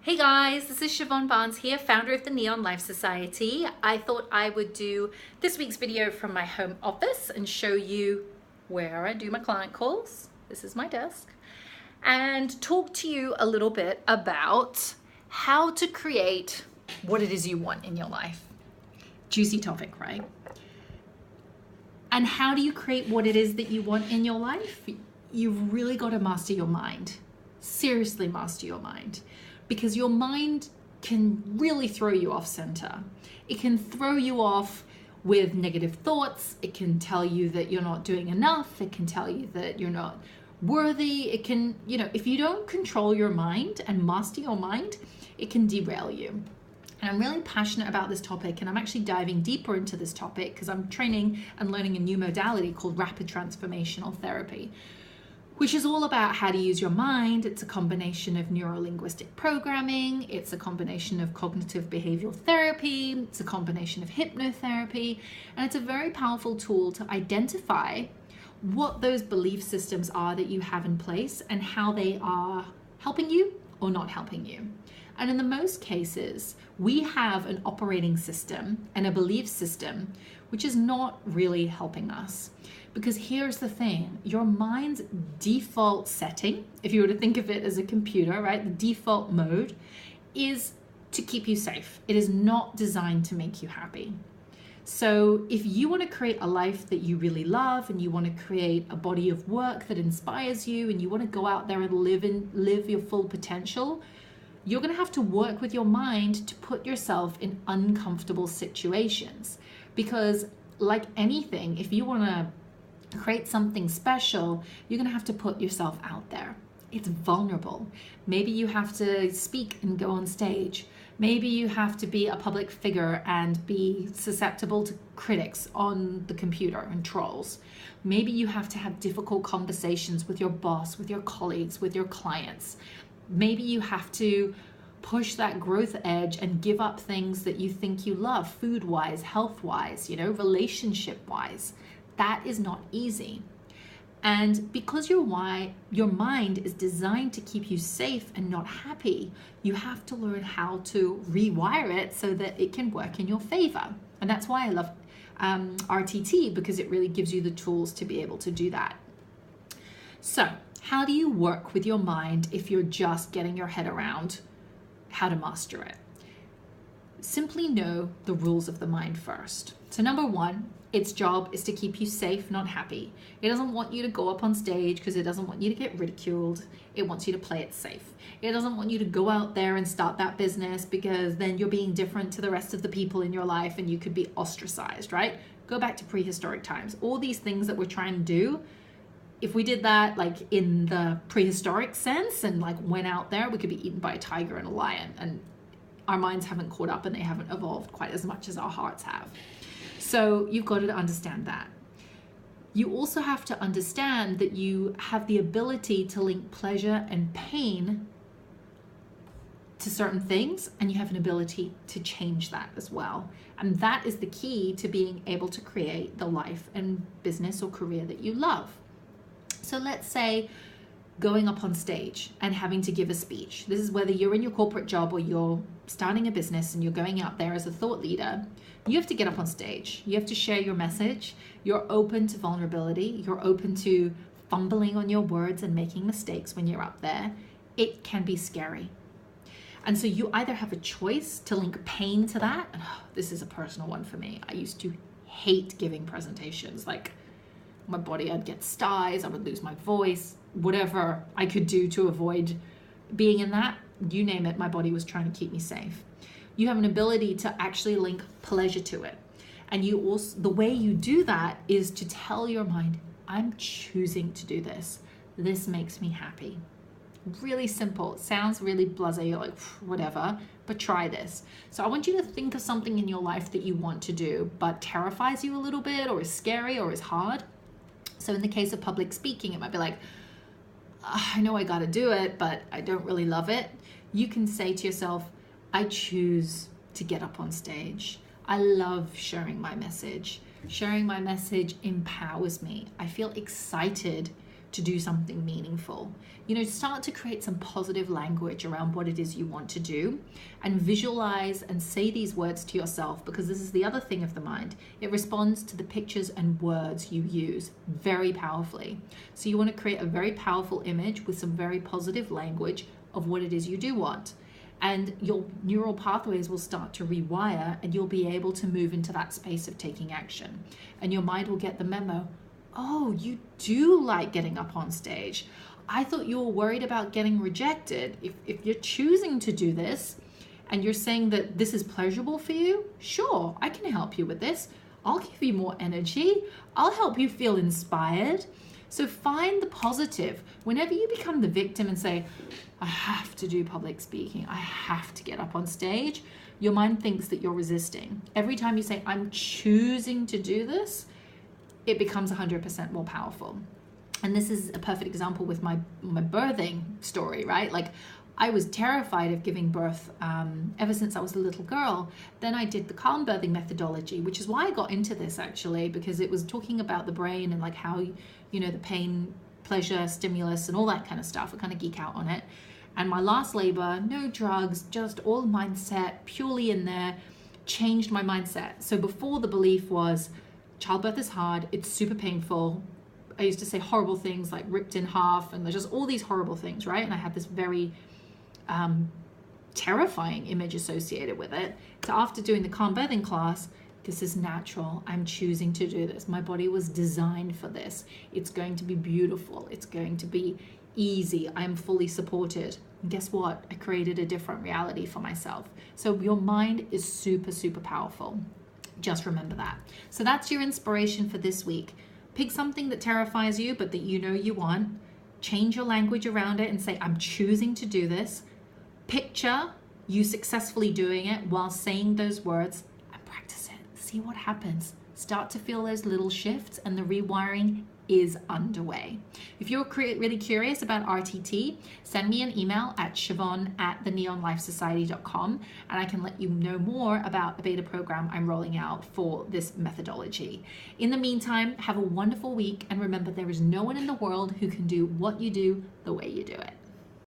Hey guys, this is Siobhan Barnes here, founder of the Neon Life Society. I thought I would do this week's video from my home office and show you where I do my client calls. This is my desk. And talk to you a little bit about how to create what it is you want in your life. Juicy topic, right? And how do you create what it is that you want in your life? You've really got to master your mind. Seriously master your mind. Because your mind can really throw you off center. It can throw you off with negative thoughts. It can tell you that you're not doing enough. It can tell you that you're not worthy. It can, if you don't control your mind and master your mind, it can derail you. And I'm really passionate about this topic, and I'm actually diving deeper into this topic because I'm training and learning a new modality called Rapid Transformational Therapy, which is all about how to use your mind. It's a combination of Neuro Linguistic Programming, it's a combination of cognitive behavioral therapy, it's a combination of hypnotherapy, and it's a very powerful tool to identify what those belief systems are that you have in place and how they are helping you or not helping you. And in the most cases, we have an operating system and a belief system which is not really helping us. Because here's the thing, your mind's default setting, if you were to think of it as a computer, right? The default mode is to keep you safe. It is not designed to make you happy. So if you want to create a life that you really love, and you want to create a body of work that inspires you, and you want to go out there and live your full potential, you're going to have to work with your mind to put yourself in uncomfortable situations. Because like anything, if you want to create something special, you're going to have to put yourself out there. It's vulnerable. Maybe you have to speak and go on stage. Maybe you have to be a public figure and be susceptible to critics on the computer and trolls. Maybe you have to have difficult conversations with your boss, with your colleagues, with your clients. Maybe you have to push that growth edge and give up things that you think you love, food-wise, health-wise, relationship-wise. That is not easy. And because your mind is designed to keep you safe and not happy, you have to learn how to rewire it so that it can work in your favor. And that's why I love RTT, because it really gives you the tools to be able to do that. So how do you work with your mind if you're just getting your head around how to master it? Simply know the rules of the mind first. So number one, its job is to keep you safe, not happy. It doesn't want you to go up on stage because it doesn't want you to get ridiculed. It wants you to play it safe. It doesn't want you to go out there and start that business because then you're being different to the rest of the people in your life and you could be ostracized, right? Go back to prehistoric times. All these things that we're trying to do, if we did that like in the prehistoric sense and like went out there, we could be eaten by a tiger and a lion, and our minds haven't caught up and they haven't evolved quite as much as our hearts have. So you've got to understand that. You also have to understand that you have the ability to link pleasure and pain to certain things, and you have an ability to change that as well. And that is the key to being able to create the life and business or career that you love. So let's say going up on stage and having to give a speech. This is whether you're in your corporate job or you're starting a business and you're going out there as a thought leader. You have to get up on stage. You have to share your message. You're open to vulnerability. You're open to fumbling on your words and making mistakes when you're up there. It can be scary. And so you either have a choice to link pain to that. And this is a personal one for me. I used to hate giving presentations. Like my body, I'd get styes, I would lose my voice, whatever I could do to avoid being in that, you name it, my body was trying to keep me safe. You have an ability to actually link pleasure to it. And you also, the way you do that is to tell your mind, I'm choosing to do this. This makes me happy. Really simple. It sounds really blasé, you're like, whatever, but try this. So I want you to think of something in your life that you want to do, but terrifies you a little bit, or is scary, or is hard. So in the case of public speaking, it might be like, I know I got to do it, but I don't really love it. You can say to yourself, I choose to get up on stage. I love sharing my message. Sharing my message empowers me. I feel excited to do something meaningful. You know, start to create some positive language around what it is you want to do, and visualize and say these words to yourself, because this is the other thing of the mind. It responds to the pictures and words you use very powerfully. So you want to create a very powerful image with some very positive language of what it is you do want. And your neural pathways will start to rewire, and you'll be able to move into that space of taking action. And your mind will get the memo, oh, you do like getting up on stage. I thought you were worried about getting rejected. If you're choosing to do this and you're saying that this is pleasurable for you, sure, I can help you with this. I'll give you more energy. I'll help you feel inspired. So find the positive. Whenever you become the victim and say, I have to do public speaking, I have to get up on stage, your mind thinks that you're resisting. Every time you say, I'm choosing to do this, it becomes 100% more powerful. And this is a perfect example with my birthing story, right? Like, I was terrified of giving birth ever since I was a little girl. Then I did the calm birthing methodology, which is why I got into this actually, because it was talking about the brain and like how, you know, the pain, pleasure, stimulus, and all that kind of stuff. I kind of geek out on it. And my last labor, no drugs, just all mindset, purely in there, changed my mindset. So before, the belief was childbirth is hard, it's super painful. I used to say horrible things like ripped in half, and there's just all these horrible things, right? And I had this very terrifying image associated with it. So after doing the calm birthing class, this is natural. I'm choosing to do this. My body was designed for this. It's going to be beautiful. It's going to be easy. I'm fully supported. And guess what? I created a different reality for myself. So your mind is super, super powerful. Just remember that. So that's your inspiration for this week. Pick something that terrifies you, but that you know you want. Change your language around it and say, I'm choosing to do this. Picture you successfully doing it while saying those words, and practice it. See what happens. Start to feel those little shifts, and the rewiring is underway. If you're really curious about RTT, send me an email at siobhan@theneonlifesociety.com, and I can let you know more about the beta program I'm rolling out for this methodology. In the meantime, have a wonderful week, and remember, there is no one in the world who can do what you do the way you do it.